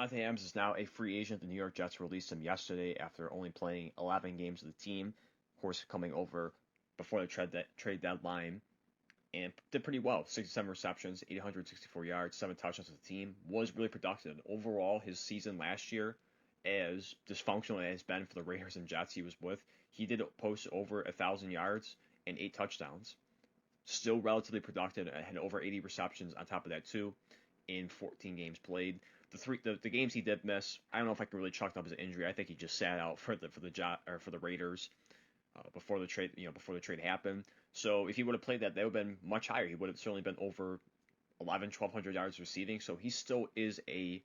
Davante Adams is now a free agent. The New York Jets released him yesterday after only playing 11 games with the team. Of course, coming over before the trade deadline and did pretty well. 67 receptions, 864 yards, 7 touchdowns with the team. Was really productive. Overall, his season last year, as dysfunctional as it has been for the Raiders and Jets he was with, he did post over 1,000 yards and 8 touchdowns. Still relatively productive. Had over 80 receptions on top of that too in 14 games played. The games he did miss, I don't know if I can really chalk up as an injury. I think he just sat out for the Raiders before the trade happened. So if he would have played that, would have been much higher. He would have certainly been over 1,100 yards receiving. So he still is a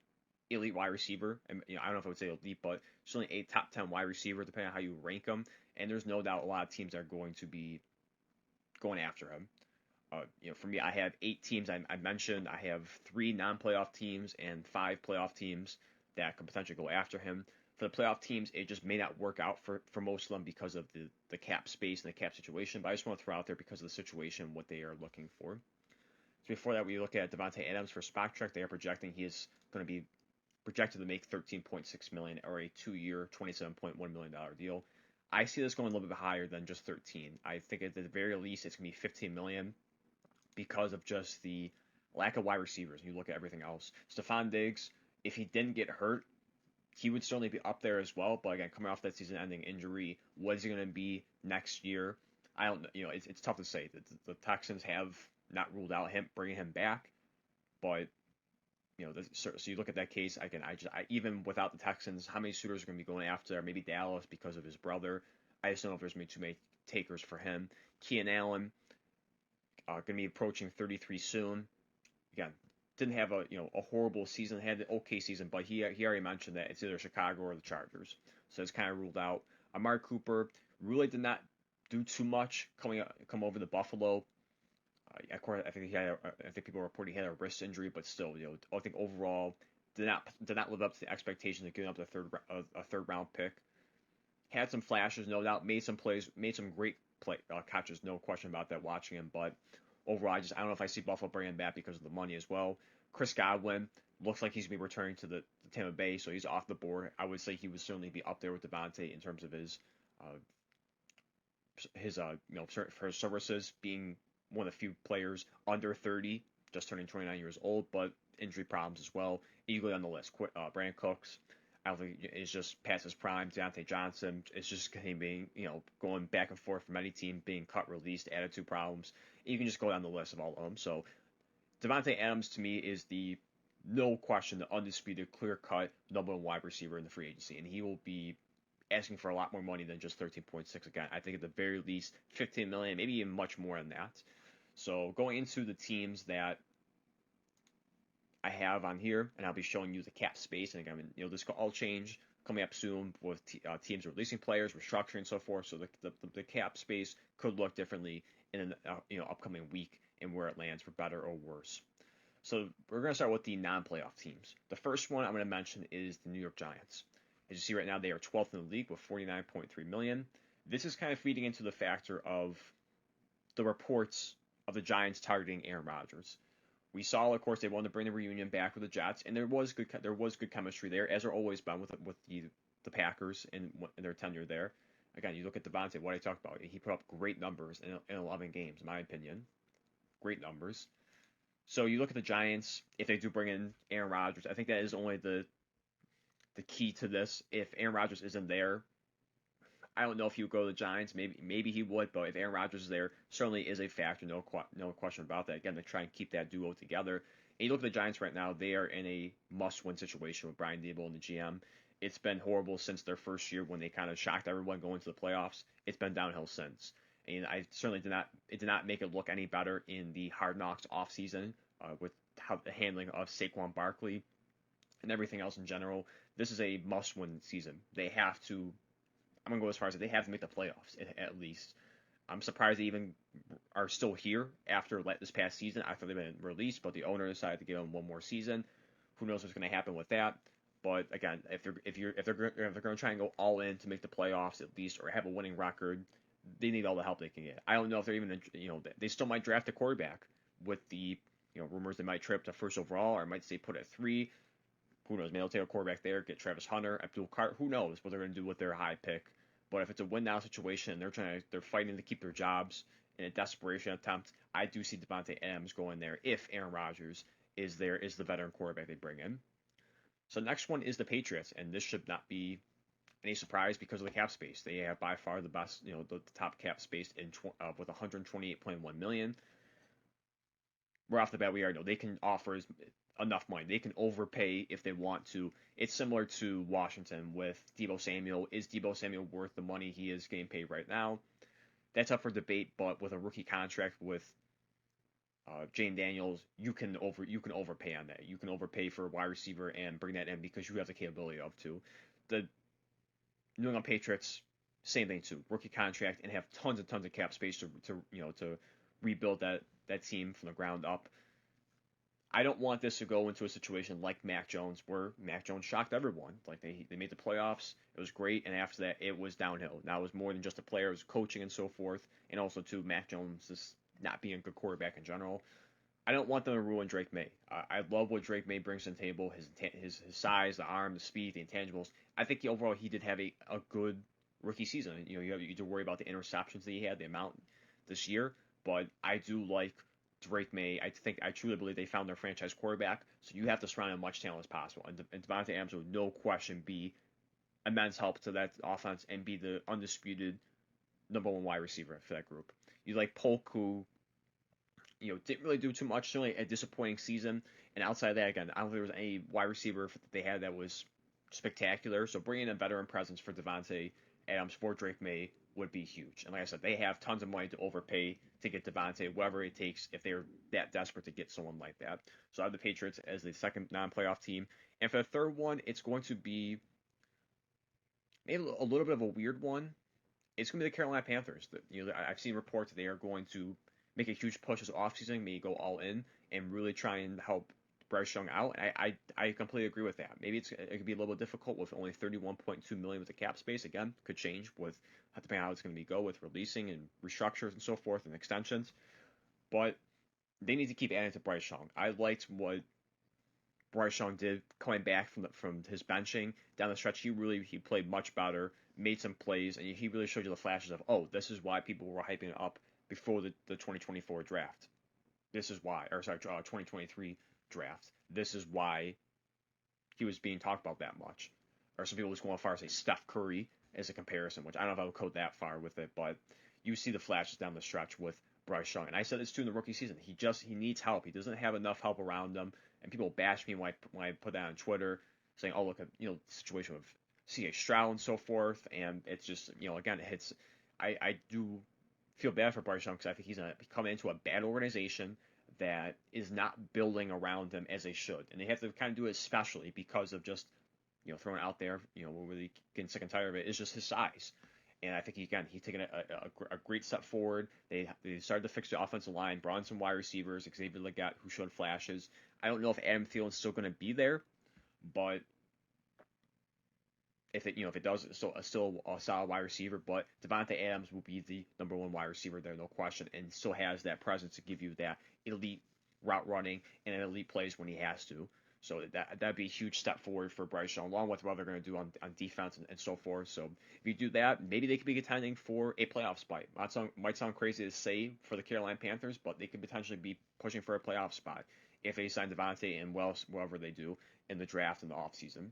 elite wide receiver. And I don't know if I would say elite, but certainly a top 10 wide receiver, depending on how you rank him. And there's no doubt a lot of teams are going to be going after him. For me, I have 8 teams I mentioned. I have 3 non-playoff teams and 5 playoff teams that could potentially go after him. For the playoff teams, it just may not work out for most of them because of the cap space and the cap situation. But I just want to throw out there because of the situation what they are looking for. So before that, we look at Davante Adams for SpotTrack. They are projecting he is going to be projected to make $13.6 million or a 2-year, $27.1 million deal. I see this going a little bit higher than just 13. I think at the very least it's going to be $15 million because of just the lack of wide receivers. You look at everything else. Stephon Diggs, if he didn't get hurt, he would certainly be up there as well. But again, coming off that season-ending injury, what is he going to be next year? I don't know. It's tough to say. The Texans have not ruled out him bringing him back, but so you look at that case. Again, even without the Texans, how many suitors are going to be going after? Maybe Dallas because of his brother. I just don't know if there's going to be too many takers for him. Keenan Allen, going to be approaching 33 soon. Again, didn't have a horrible season. Had an okay season, but he already mentioned that it's either Chicago or the Chargers, so it's kind of ruled out. Amari Cooper really did not do too much come over to Buffalo. I think people reporting he had a wrist injury, but still, I think overall did not live up to the expectations of giving up a third round pick. Had some flashes, no doubt. Made some plays, made some great catches, no question about that. Watching him, but overall, I don't know if I see Buffalo bringing him back because of the money as well. Chris Godwin looks like he's going to be returning to the Tampa Bay, so he's off the board. I would say he would certainly be up there with Davante in terms of his for his services, being one of the few players under 30, just turning 29 years old, but injury problems as well. Eagerly on the list. Brandon Cooks, I don't think is just past his prime. Deontay Johnson, it's just him being, going back and forth from any team, being cut, released, attitude problems. And you can just go down the list of all of them. So Davante Adams to me is no question, the undisputed, clear-cut number 1 wide receiver in the free agency, and he will be asking for a lot more money than just 13.6. Again, I think at the very least 15 million, maybe even much more than that. So going into the teams that I have on here, and I'll be showing you the cap space, and again, this could all change coming up soon with teams releasing players, restructuring, and so forth. So the cap space could look differently in an upcoming week and where it lands for better or worse. So we're going to start with the non-playoff teams. The first one I'm going to mention is the New York Giants. As you see right now, they are 12th in the league with 49.3 million. This is kind of feeding into the factor of the reports of the Giants targeting Aaron Rodgers. We saw, of course, they wanted to bring the reunion back with the Jets, and there was good chemistry there, as there always been with the Packers in their tenure there. Again, you look at Davante, what I talked about. He put up great numbers in 11 games, in my opinion. Great numbers. So you look at the Giants, if they do bring in Aaron Rodgers, I think that is only the key to this. If Aaron Rodgers isn't there, I don't know if he would go to the Giants. Maybe he would, but if Aaron Rodgers is there, certainly is a factor. No question about that. Again, they try and keep that duo together. And you look at the Giants right now; they are in a must-win situation with Brian Daboll and the GM. It's been horrible since their first year when they kind of shocked everyone going to the playoffs. It's been downhill since, and I certainly did not make it look any better in the Hard Knocks offseason with the handling of Saquon Barkley and everything else in general. This is a must-win season. They have to. I'm going to go as far as they have to make the playoffs, at least. I'm surprised they even are still here after this past season, after they've been released, but the owner decided to give them one more season. Who knows what's going to happen with that? But again, if they're going to try and go all in to make the playoffs at least, or have a winning record, they need all the help they can get. I don't know if they're even, they still might draft a quarterback with the, rumors they might trip to first overall, or might stay put at 3. Who knows? Maybe they'll take a quarterback there, get Travis Hunter, Abdul Carter. Who knows what they're going to do with their high pick? But if it's a win now situation and they're fighting to keep their jobs in a desperation attempt, I do see Davante Adams going there if Aaron Rodgers is the veteran quarterback they bring in. So the next one is the Patriots, and this should not be any surprise because of the cap space. They have by far the best, the top cap space with 128.1 million. Right off the bat, we already know they can offer enough money. They can overpay if they want to. It's similar to Washington with Deebo Samuel. Is Deebo Samuel worth the money he is getting paid right now? That's up for debate, but with a rookie contract with Jane Daniels, you can overpay on that. You can overpay for a wide receiver and bring that in because you have the capability of to. The New England Patriots, same thing too. Rookie contract and have tons and tons of cap space to rebuild that team from the ground up. I don't want this to go into a situation like Mac Jones, where Mac Jones shocked everyone. Like they made the playoffs, it was great, and after that it was downhill. Now it was more than just a player, it was coaching and so forth, and also too Mac Jones is not being a good quarterback in general. I don't want them to ruin Drake May. I love what Drake May brings to the table, his size, the arm, the speed, the intangibles. I think overall he did have a good rookie season. You have to worry about the interceptions that he had, the amount this year, but I do like Drake May. I truly believe they found their franchise quarterback, so you have to surround him much talent as possible. And Davante Adams would no question be immense help to that offense and be the undisputed number one wide receiver for that group. You like Polk, who didn't really do too much. Certainly a disappointing season. And outside of that, again, I don't think there was any wide receiver that they had that was spectacular. So bringing in a veteran presence for Davante Adams for Drake May would be huge. And like I said, they have tons of money to overpay to get Davante, whatever it takes, if they're that desperate to get someone like that. So I have the Patriots as the second non-playoff team. And for the third one, it's going to be maybe a little bit of a weird one. It's going to be the Carolina Panthers. I've seen reports that they are going to make a huge push this offseason, maybe go all in and really try and help Bryce Young out. I completely agree with that. Maybe it could be a little bit difficult with only 31.2 million with the cap space. Again, could change with depending on how it's going to go with releasing and restructures and so forth and extensions. But they need to keep adding to Bryce Young. I liked what Bryce Young did coming back from his benching down the stretch. He played much better, made some plays, and he really showed you the flashes of, oh, this is why people were hyping it up before the 2024 draft. This is why, 2023 draft. This is why he was being talked about that much. Or some people just go as far as say Steph Curry as a comparison, which I don't know if I would code that far with it, but you see the flashes down the stretch with Bryce Young. And I said this too in the rookie season. He needs help. He doesn't have enough help around him. And people bash me when I put that on Twitter, saying, oh, look at the situation of C.J. Stroud and so forth. And it's just, again, it hits. I do feel bad for Bryce Young because I think he's coming into a bad organization that is not building around him as they should. And they have to kind of do it especially because of just, throwing it out there, we're really getting sick and tired of it, is just his size. And I think he's taken a great step forward. They started to fix the offensive line, brought in some wide receivers, Xavier Legette, who showed flashes. I don't know if Adam Thielen's still going to be there, but if it does, it's still a solid wide receiver. But Davante Adams will be the number one wide receiver there, no question, and still has that presence to give you that elite route running and elite plays when he has to. So that'd be a huge step forward for Bryce Young, along with what they're going to do on defense and so forth. So if you do that, maybe they could be contending for a playoff spot. Might sound crazy to say for the Carolina Panthers, but they could potentially be pushing for a playoff spot if they sign Davante and whatever they do in the draft in the offseason.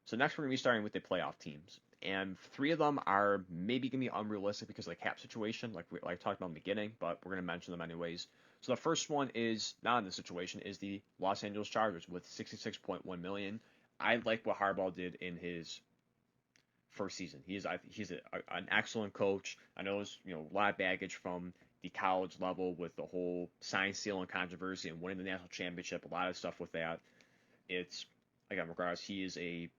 So next we're going to be starting with the playoff teams. And three of them are maybe going to be unrealistic because of the cap situation, like I talked about in the beginning, but we're going to mention them anyways. So the first one is not in this situation, is the Los Angeles Chargers with $66.1 million. I like what Harbaugh did in his first season. He's an excellent coach. I know there's a lot of baggage from the college level with the whole sign stealing controversy and winning the national championship, a lot of stuff with that. It's, again, regardless, he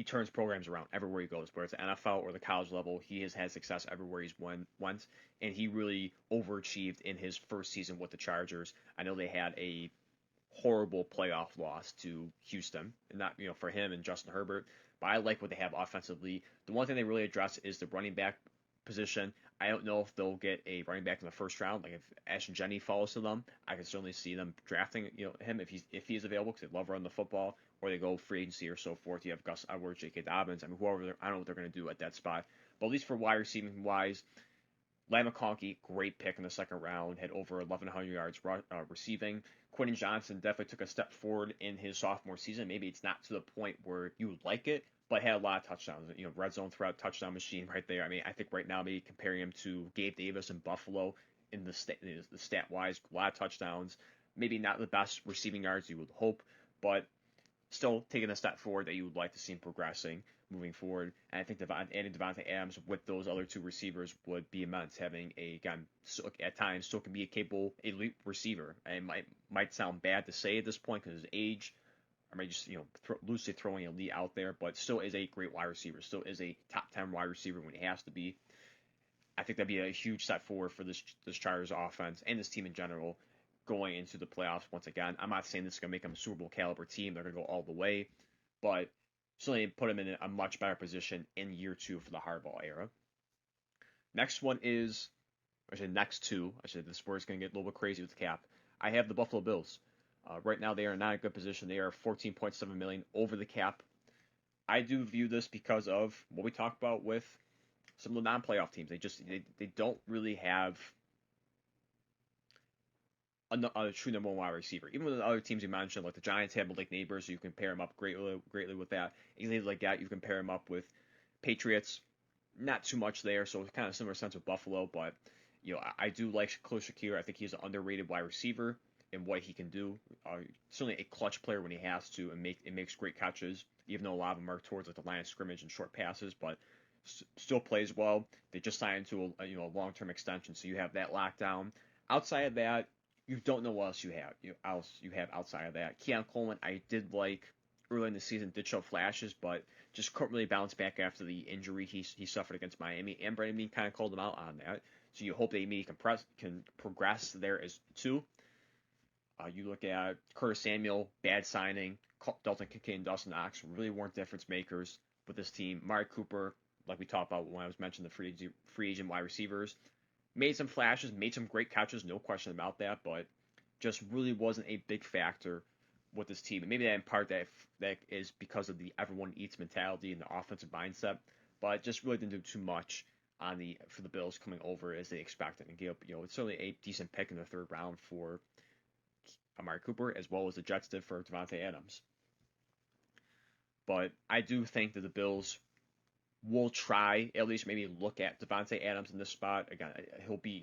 turns programs around everywhere he goes, whether it's the NFL or the college level. He has had success everywhere he's went, and he really overachieved in his first season with the Chargers. I know they had a horrible playoff loss to Houston, and not for him and Justin Herbert, but I like what they have offensively. The one thing they really address is the running back position. I don't know if they'll get a running back in the first round. Like if Ashton Jennings falls to them, I can certainly see them drafting him if he is available because they love running the football or they go free agency or so forth. You have Gus Edwards, J.K. Dobbins. I mean, whoever, I don't know what they're going to do at that spot. But at least for wide receiving wise, Ladd McConkey, great pick in the second round, had over 1,100 yards receiving. Quentin Johnson definitely took a step forward in his sophomore season. Maybe it's not to the point where you would like it, but had a lot of touchdowns. You know, red zone threat, touchdown machine right there. I mean, I think right now maybe comparing him to Gabe Davis in Buffalo in the stat wise, a lot of touchdowns. Maybe not the best receiving yards you would hope, but still taking a step forward that you would like to see him progressing moving forward. And I think adding Davante Adams with those other two receivers would be immense. Having again, at times still can be a capable elite receiver. And it might sound bad to say at this point because his age. I might just loosely throwing elite out there, but still is a great wide receiver. Still is a top 10 wide receiver when he has to be. I think that'd be a huge step forward for this Chargers offense and this team in general going into the playoffs once again. I'm not saying this is going to make them a Super Bowl caliber team. They're going to go all the way, but certainly put them in a much better position in year 2 for the Harbaugh era. Next one is, next two. I said this is where it's going to get a little bit crazy with the cap. I have the Buffalo Bills. Right now they are not in a good position. They are 14.7 million over the cap. I do view this because of what we talked about with some of the non-playoff teams. They don't really have a true number one wide receiver. Even with the other teams you mentioned, like the Giants have Malik Neighbors, so you can pair him up greatly with that. Anything like that, you can pair him up with Patriots. Not too much there, so it's kind of a similar sense with Buffalo. But I do like Khalil Shakir. I think he's an underrated wide receiver in what he can do. Certainly a clutch player when he has to, and makes great catches. Even though a lot of them are towards like the line of scrimmage and short passes, but still plays well. They just signed to a long-term extension, so you have that lockdown. Outside of that, you don't know what else you have outside of that. Keon Coleman, I did like early in the season, did show flashes, but just couldn't really bounce back after the injury he suffered against Miami. And Brandon Beane kind of called him out on that. So you hope that he can progress there as too. You look at Curtis Samuel, bad signing. Dalton Kincaid and Dawson Knox really weren't difference makers with this team. Amari Cooper, like we talked about when I was mentioning the free agent wide receivers, made some flashes, made some great catches, no question about that, but just really wasn't a big factor with this team. And maybe that in part that is because of the everyone eats mentality and the offensive mindset, but just really didn't do too much for the Bills coming over as they expected. And gave up, it's certainly a decent pick in the third round for Amari Cooper, as well as the Jets did for Davante Adams. But I do think that the Bills will try, at least maybe look at Davante Adams in this spot. Again, he'll be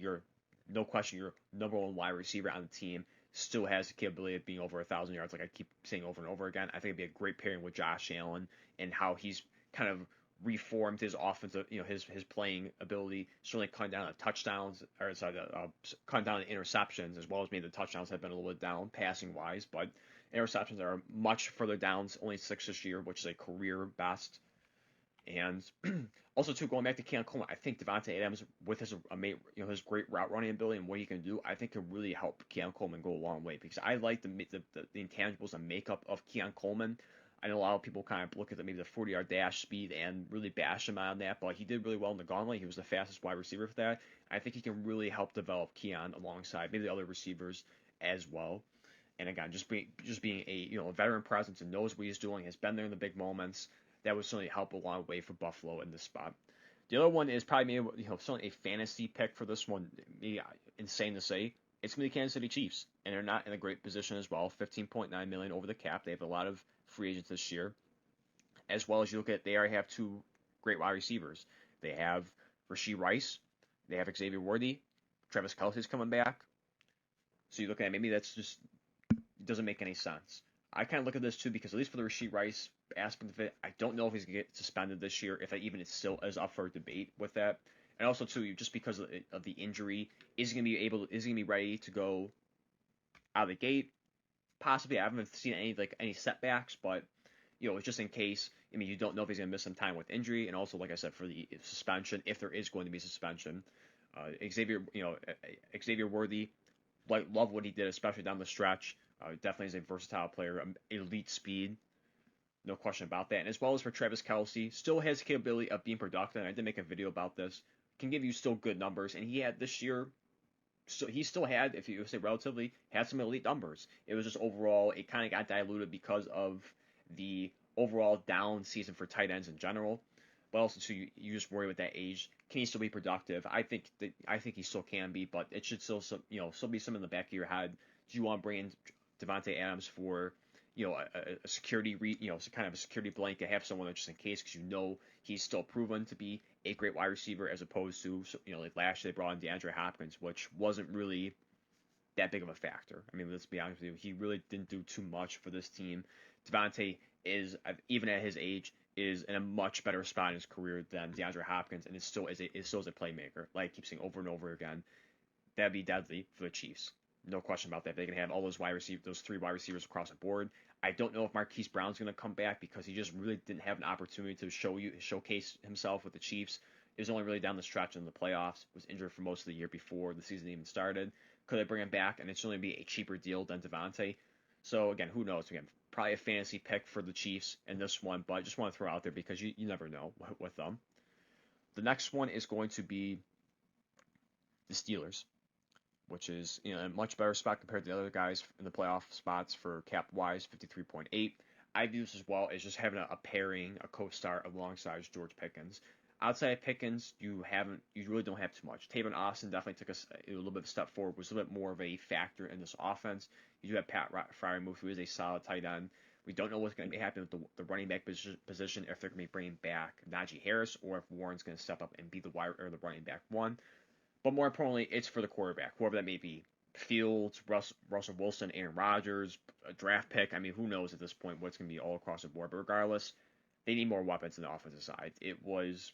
no question, your number one wide receiver on the team. Still has the capability of being over 1,000 yards, like I keep saying over and over again. I think it'd be a great pairing with Josh Allen and how he's kind of reformed his offensive, his playing ability. Certainly cutting down the touchdowns, cutting down the interceptions, as well as maybe the touchdowns have been a little bit down passing wise, but interceptions are much further down. It's only 6 this year, which is a career best. And also, too, going back to Keon Coleman, I think Davante Adams, with his great route running ability and what he can do, I think can really help Keon Coleman go a long way. Because I like the intangibles and makeup of Keon Coleman. I know a lot of people kind of look at maybe the 40-yard dash speed and really bash him on that, but he did really well in the gauntlet. He was the fastest wide receiver for that. I think he can really help develop Keon alongside maybe the other receivers as well. And again, just being a veteran presence and knows what he's doing, has been there in the big moments. That would certainly help a long way for Buffalo in this spot. The other one is probably maybe certainly a fantasy pick for this one. Maybe insane to say. It's going to be the Kansas City Chiefs, and they're not in a great position as well. $15.9 million over the cap. They have a lot of free agents this year, as well as you look at they already have two great wide receivers. They have Rashee Rice. They have Xavier Worthy. Travis Kelce's coming back. So you look at it, maybe that's just doesn't make any sense. I kind of look at this too because at least for the Rashee Rice aspect of it, I don't know if he's going to get suspended this year, if that even is still is up for debate with that. And also too, just because of the injury, is he going to be ready to go out of the gate? Possibly. I haven't seen any setbacks, but it's just in case. I mean, you don't know if he's going to miss some time with injury, and also, like I said, for the suspension, if there is going to be suspension. Xavier Worthy, love what he did, especially down the stretch. Definitely is a versatile player, elite speed, no question about that. And as well as for Travis Kelce, still has the capability of being productive. And I did make a video about this. Can give you still good numbers, and he had this year. So he still had, if you say relatively, had some elite numbers. It was just overall, it kind of got diluted because of the overall down season for tight ends in general, but also too, you just worry with that age. Can he still be productive? I think he still can be, but it should still still be some in the back of your head. Do you want to bring in Davante Adams for a security kind of a security blanket, have someone just in case, because he's still proven to be a great wide receiver, as opposed to like last year they brought in DeAndre Hopkins, which wasn't really that big of a factor. I mean, let's be honest with you, he really didn't do too much for this team. Davante is, even at his age, is in a much better spot in his career than DeAndre Hopkins, and it still is a playmaker. Like I keep saying over and over again, that'd be deadly for the Chiefs. No question about that. They can have all those three wide receivers across the board. I don't know if Marquise Brown's going to come back, because he just really didn't have an opportunity to showcase himself with the Chiefs. It was only really down the stretch in the playoffs. Was injured for most of the year before the season even started. Could they bring him back? And it's only be a cheaper deal than Davante. So again, who knows? Again, probably a fantasy pick for the Chiefs in this one, but I just want to throw out there because you never know with them. The next one is going to be the Steelers, which is a much better spot compared to the other guys in the playoff spots for cap wise, 53.8. I view this as well as just having a pairing, a co-star alongside George Pickens. Outside of Pickens, you really don't have too much. Tavon Austin definitely took a little bit of a step forward, was a little bit more of a factor in this offense. You do have Pat Freiermuth, who is a solid tight end. We don't know what's going to be happening with the running back position, if they're going to be bringing back Najee Harris, or if Warren's going to step up and be the running back one. But more importantly, it's for the quarterback, whoever that may be. Fields, Russell Wilson, Aaron Rodgers, a draft pick. I mean, who knows at this point what's going to be all across the board. But regardless, they need more weapons on the offensive side. It was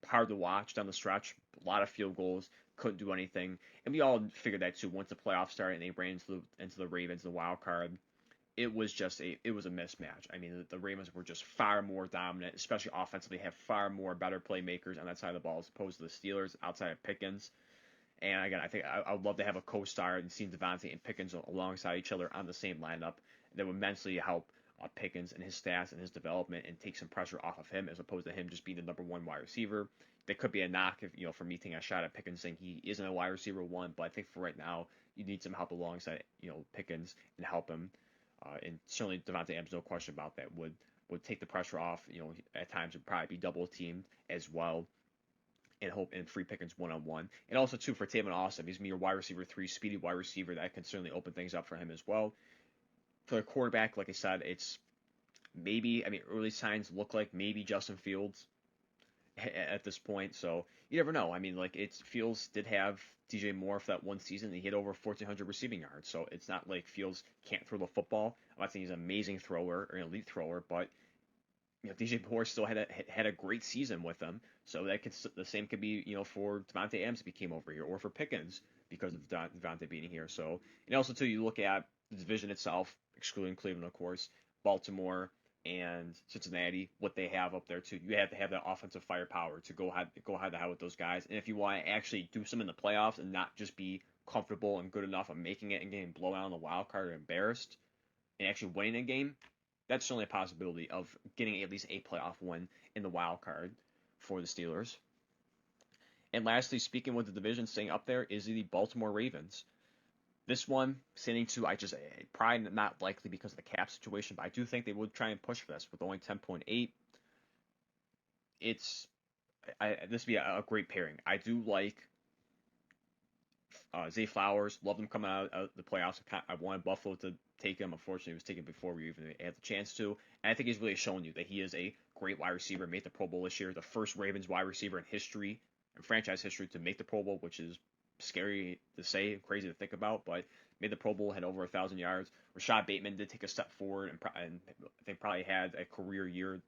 hard to watch down the stretch. A lot of field goals, couldn't do anything. And we all figured that too once the playoffs started and they ran into the Ravens, the wild card. It was a mismatch. I mean, the Ravens were just far more dominant, especially offensively, have far more better playmakers on that side of the ball as opposed to the Steelers outside of Pickens. And again, I think I would love to have a co-star and see Davante and Pickens alongside each other on the same lineup. That would immensely help Pickens and his stats and his development, and take some pressure off of him, as opposed to him just being the number one wide receiver. That could be a knock if for me taking a shot at Pickens, saying he isn't a wide receiver one, but I think for right now you need some help alongside Pickens and help him. And certainly Davante Adams, no question about that, would take the pressure off. At times would probably be double teamed as well, and free Pickens one-on-one. And also too for Tavon Austin, he's your wide receiver 3, speedy wide receiver, that can certainly open things up for him as well. For the quarterback, like I said, it's early signs look like maybe Justin Fields at this point, so you never know. Fields did have DJ Moore for that one season, and he hit over 1,400 receiving yards, so it's not like Fields can't throw the football. I'm not saying he's an amazing thrower or an elite thrower, but DJ Moore still had a great season with them, so the same could be for Davante Adams if he came over here, or for Pickens because of Davante being here. So, and also too, you look at the division itself, excluding Cleveland, of course, Baltimore and Cincinnati, what they have up there too. You have to have that offensive firepower to go head to head with those guys. And if you want to actually do something in the playoffs and not just be comfortable and good enough of making it and getting blown out on the wild card or embarrassed and actually winning a game, that's certainly a possibility of getting at least a playoff win in the wild card for the Steelers. And lastly, speaking with the division staying up there, is the Baltimore Ravens. This one, standing to, probably not likely because of the cap situation, but I do think they would try and push for this with only 10.8. This would be a great pairing. I do like Zay Flowers. Love him coming out of the playoffs. I wanted Buffalo to take him. Unfortunately, he was taken before we even had the chance to. And I think he's really shown you that he is a great wide receiver. Made the Pro Bowl this year. The first Ravens wide receiver in history, in franchise history, to make the Pro Bowl, which is scary to say, crazy to think about, but made the Pro Bowl, had over 1,000 yards. Rashad Bateman did take a step forward and I think probably had a career year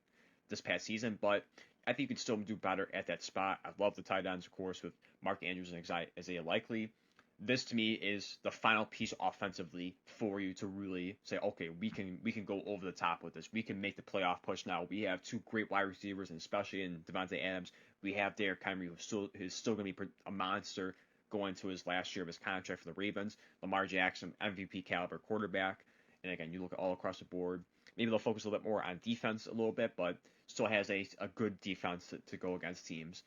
this past season, but I think you could still do better at that spot. I love the tight ends, of course, with Mark Andrews and Isaiah Likely. This to me is the final piece offensively for you to really say, okay, we can go over the top with this. We can make the playoff push now. We have two great wide receivers, and especially in Davante Adams, we have Derrick Henry, who's still going to be a monster going to his last year of his contract for the Ravens. Lamar Jackson, MVP caliber quarterback. And again, you look at all across the board. Maybe they'll focus a little bit more on defense a little bit, but still has a good defense to go against teams.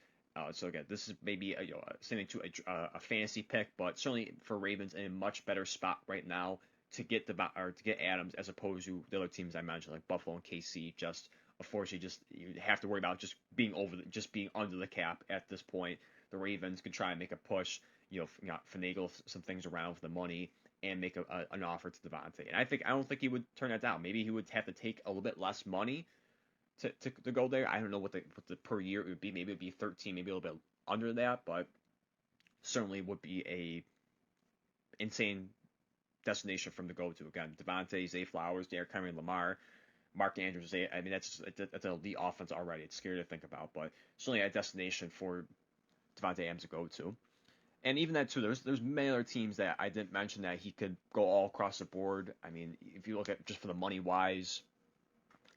So again, this is maybe something to a fantasy pick, but certainly for Ravens in a much better spot right now to get Adams as opposed to the other teams I mentioned like Buffalo and KC. Just unfortunately, just you have to worry about just being just being under the cap at this point. The Ravens could try and make a push, finagle some things around for the money and make an offer to Davante. And I don't think he would turn that down. Maybe he would have to take a little bit less money to go there. I don't know what the per year it would be. Maybe it'd be 13, maybe a little bit under that, but certainly would be a insane destination from the go-to. Again, Davante, Zay Flowers, Derrick Henry, Lamar, Mark Andrews. I mean, that's an elite offense already. It's scary to think about, but certainly a destination for Davante Adams to go to. And even that too, there's many other teams that I didn't mention that he could go all across the board. I mean, if you look at just for the money wise,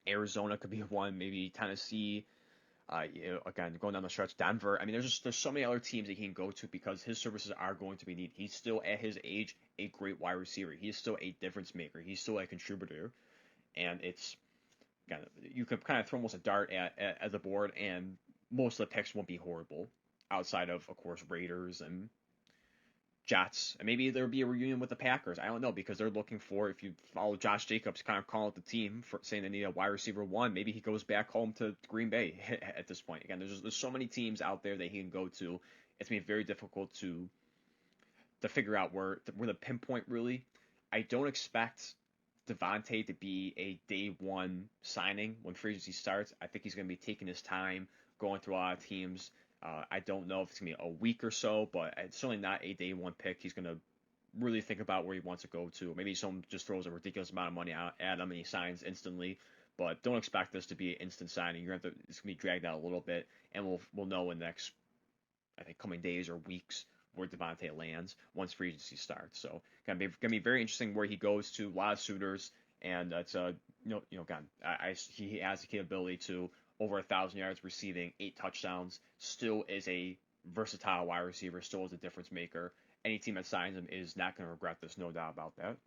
Arizona could be one, maybe Tennessee. Again, going down the stretch, Denver. I mean, there's so many other teams that he can go to because his services are going to be needed. He's still at his age a great wide receiver. He's still a difference maker. He's still a contributor, and it's again, you could kind of throw almost a dart at the board, and most of the picks won't be horrible, outside of course Raiders and Jets, and maybe there'll be a reunion with the Packers. I don't know because they're looking for, if you follow Josh Jacobs, kind of calling out the team for saying they need a wide receiver one. Maybe he goes back home to Green Bay at this point. Again, there's so many teams out there that he can go to. It's gonna be very difficult to figure out where the pinpoint really. I don't expect Davante to be a day one signing when free agency starts. I think he's going to be taking his time, going through a lot of teams. I don't know if it's going to be a week or so, but it's certainly not a day one pick. He's going to really think about where he wants to go to. Maybe someone just throws a ridiculous amount of money at him and he signs instantly. But don't expect this to be an instant signing. It's going to be dragged out a little bit, and we'll know in the next, I think, coming days or weeks where Davante lands once free agency starts. So gonna be very interesting where he goes to. A lot of suitors, and it's again, he has the capability to over 1,000 yards receiving, 8 touchdowns. Still is a versatile wide receiver. Still is a difference maker. Any team that signs him is not going to regret this, no doubt about that.